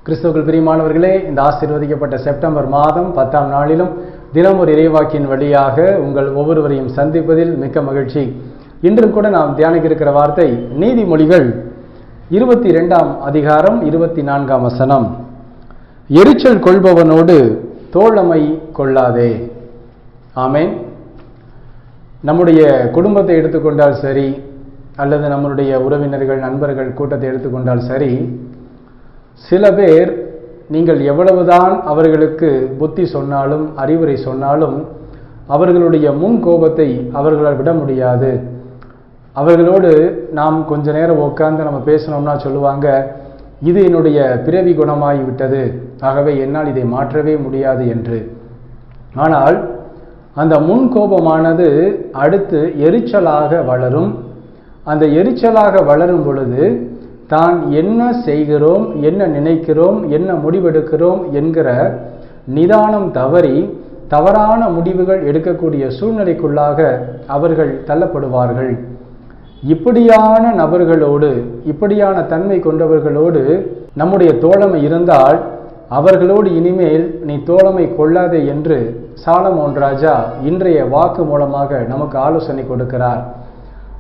கிறிஸ்துவுக்குள் பிரியமானவர்களே, இந்த ஆசீர்வதிக்கப்பட்ட செப்டம்பர் மாதம் 10ஆம் நாளிலும் தினம் ஒரு இறைவாக்கின் வழியாக உங்கள் ஒவ்வொருவரையும் சந்திப்பதில் மிக்க மகிழ்ச்சி. இன்றும் கூட நாம் தியானிக்க இருக்கிற வார்த்தை நீதிமொழிகள் 22ஆம் அதிகாரம் 24ஆம் வசனம். எரிச்சல் கொள்பவனோடு தோழமை கொள்ளாதே. ஆமேன். நம்முடைய குடும்பத்தை எடுத்துக்கொண்டால் சரி, அல்லது நம்மளுடைய உறவினர்கள் நண்பர்கள் கூட்டத்தை எடுத்துக்கொண்டால் சரி, சில பேர் நீங்கள் எவ்வளவுதான் அவர்களுக்கு புத்தி சொன்னாலும் அறிவுரை சொன்னாலும் அவர்களுடைய முன் கோபத்தை அவர்களால் விட முடியாது. அவர்களோடு நாம் கொஞ்ச நேரம் உட்கார்ந்து நம்ம பேசணும்னா சொல்லுவாங்க, இது என்னுடைய பிறவி குணமாகி விட்டது, ஆகவே என்னால் இதை மாற்றவே முடியாது என்று. ஆனால் அந்த முன் கோபமானது அடுத்து எரிச்சலாக வளரும். அந்த எரிச்சலாக வளரும் பொழுது தான் என்ன செய்கிறோம், என்ன நினைக்கிறோம், என்ன முடிவெடுக்கிறோம் என்கிற நிதானம் தவறி தவறான முடிவுகள் எடுக்கக்கூடிய சூழ்நிலைக்குள்ளாக அவர்கள் தள்ளப்படுவார்கள். இப்படியான நபர்களோடு, இப்படியான தன்மை கொண்டவர்களோடு நம்முடைய தோழமை இருந்தால் அவர்களோடு இனிமேல் நீ தோழமை கொள்ளாதே என்று சாலமோன் ராஜா இன்றைய வாக்கு மூலமாக நமக்கு ஆலோசனை கொடுக்கிறார்.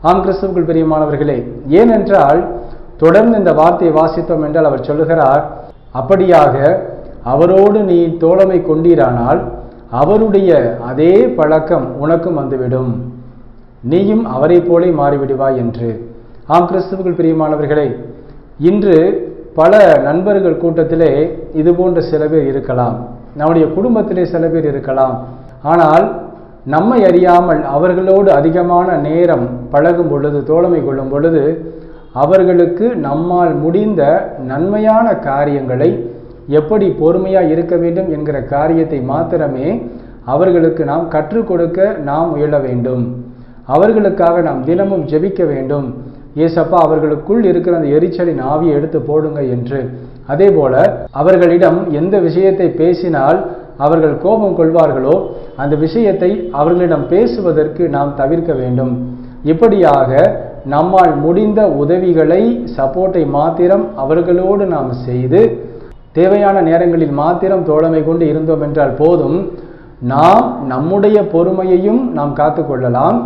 ஆம் கிறிஸ்துவுக்குள் பிரியமானவர்களே, ஏனென்றால் தொடர்ந்து இந்த வார்த்தையை வாசித்தோம் என்றால் அவர் சொல்லுகிறார், அப்படியாக அவரோடு நீ தோழமை கொண்டீரானால் அவருடைய அதே பழக்கம் உனக்கும் வந்துவிடும், நீயும் அவரை போலே மாறிவிடுவாய் என்று. ஆம் கிறிஸ்துவுக்குள் பிரியமானவர்களே, இன்று பல நண்பர்கள் கூட்டத்திலே இது போன்ற சில பேர் இருக்கலாம், நம்முடைய குடும்பத்திலே சில பேர் இருக்கலாம். ஆனால் நம்மை அறியாமல் அவர்களோடு அதிகமான நேரம் பழகும் பொழுது, தோழமை கொள்ளும் பொழுது அவர்களுக்கு நம்மால் முடிந்த நன்மையான காரியங்களை, எப்படி பொறுமையாக இருக்க வேண்டும் என்கிற காரியத்தை மாத்திரமே அவர்களுக்கு நாம் கற்றுக் கொடுக்க நாம் முயல வேண்டும். அவர்களுக்காக நாம் தினமும் ஜெபிக்க வேண்டும். ஏசப்பா, அவர்களுக்குள் இருக்கிற அந்த எரிச்சலின் ஆவியை எடுத்து போடுங்க என்று. அதே போல அவர்களிடம் எந்த விஷயத்தை பேசினால் அவர்கள் கோபம் கொள்வார்களோ அந்த விஷயத்தை அவர்களிடம் பேசுவதற்கு நாம் தவிர்க்க வேண்டும். இப்படியாக நம்மால் முடிந்த உதவிகளை, சப்போர்ட்டை மாத்திரம் அவர்களோடு நாம் செய்து தேவையான நேரங்களில் மாத்திரம் தோழமை கொண்டு இருந்தோம் என்றால் போதும். நாம் நம்முடைய பொறுமையையும் நாம் காத்துக்கொள்ளலாம்,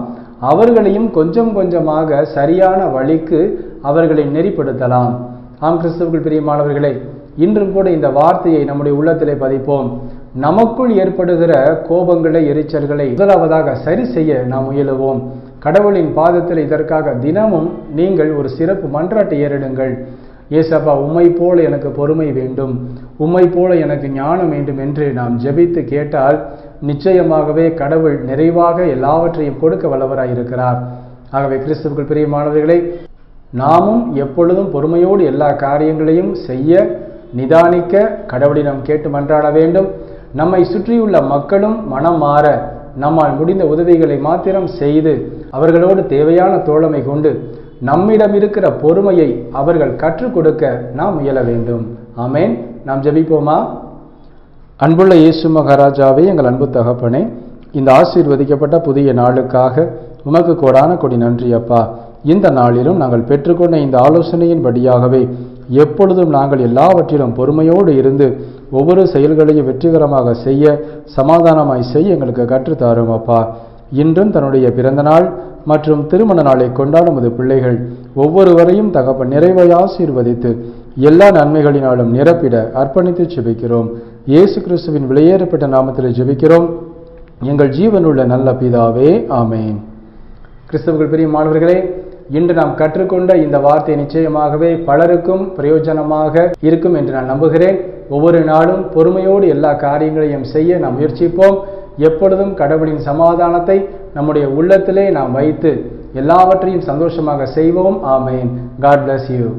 அவர்களையும் கொஞ்சம் கொஞ்சமாக சரியான வழிக்கு அவர்களை நெறிப்படுத்தலாம். ஆம் கிறிஸ்துவுக்குள் பிரியமானவர்களே, இன்றும் கூட இந்த வார்த்தையை நம்முடைய உள்ளத்திலே பதிப்போம். நமக்குள் ஏற்படுகிற கோபங்களை, எரிச்சல்களை முதலாவதாக சரி செய்ய நாம் முயலுவோம். கடவுளின் பாதத்தில் இதற்காக தினமும் நீங்கள் ஒரு சிறப்பு மன்றாட்டை ஏறிடுங்கள். ஏசப்பா, உம்மை போல எனக்கு பொறுமை வேண்டும், உம்மை போல எனக்கு ஞானம் வேண்டும் என்று நாம் ஜெபித்து கேட்டால் நிச்சயமாகவே கடவுள் நிறைவாக எல்லாவற்றையும் கொடுக்க வல்லவராயிருக்கிறார். ஆகவே கிறிஸ்துவுக்குள் பிரியமானவர்களே, நாமும் எப்பொழுதும் பொறுமையோடு எல்லா காரியங்களையும் செய்ய, நிதானிக்க கடவுளிடம் கேட்டு மன்றாட வேண்டும். நம்மை சுற்றியுள்ள மக்களும் மனம் மாற நம்மால் முடிந்த உதவிகளை மாத்திரம் செய்து அவர்களோடு தேவையான தோழமை கொண்டு நம்மிடம் இருக்கிற பொறுமையை அவர்கள் கற்றுக் கொடுக்க நாம் முயல வேண்டும். ஆமேன். நாம் ஜெபிப்போமா? அன்புள்ள இயேசு மகாராஜாவே, எங்கள் அன்பு தகப்பனே, இந்த ஆசீர்வதிக்கப்பட்ட புதிய நாளுக்காக உமக்கு கோடான கொடி நன்றி அப்பா. இந்த நாளிலும் நாங்கள் பெற்றுக்கொண்ட இந்த ஆலோசனையின் படியாகவே எப்பொழுதும் நாங்கள் எல்லாவற்றிலும் பொறுமையோடு இருந்து ஒவ்வொரு செயல்களையும் வெற்றிகரமாக செய்ய, சமாதானமாய் செய்ய எங்களுக்கு கற்றுத்தாரும் அப்பா. இன்றும் தன்னுடைய பிறந்த நாள் மற்றும் திருமண நாளை கொண்டாடும் அது பிள்ளைகள் ஒவ்வொருவரையும் தகப்பன் நிறைவாய் ஆசீர்வதித்து எல்லா நன்மைகளினாலும் நிரப்பிட அர்ப்பணித்து ஜெபிக்கிறோம். இயேசு கிறிஸ்துவின் விலையேறப்பட்ட நாமத்தில் ஜெபிக்கிறோம் எங்கள் ஜீவனுள்ள நல்ல பிதாவே, ஆமேன். கிறிஸ்துவுக்குள் பிரியமானவர்களே, இன்று நாம் கற்றுக்கொண்ட இந்த வார்த்தை நிச்சயமாகவே பலருக்கும் பிரயோஜனமாக இருக்கும் என்று நான் நம்புகிறேன். ஒவ்வொரு நாளும் பொறுமையோடு எல்லா காரியங்களையும் செய்ய நாம் முயற்சிப்போம். எப்பொழுதும் கடவுளின் சமாதானத்தை நம்முடைய உள்ளத்திலே நாம் வைத்து எல்லாவற்றையும் சந்தோஷமாக செய்வோம். ஆமேன். God bless you.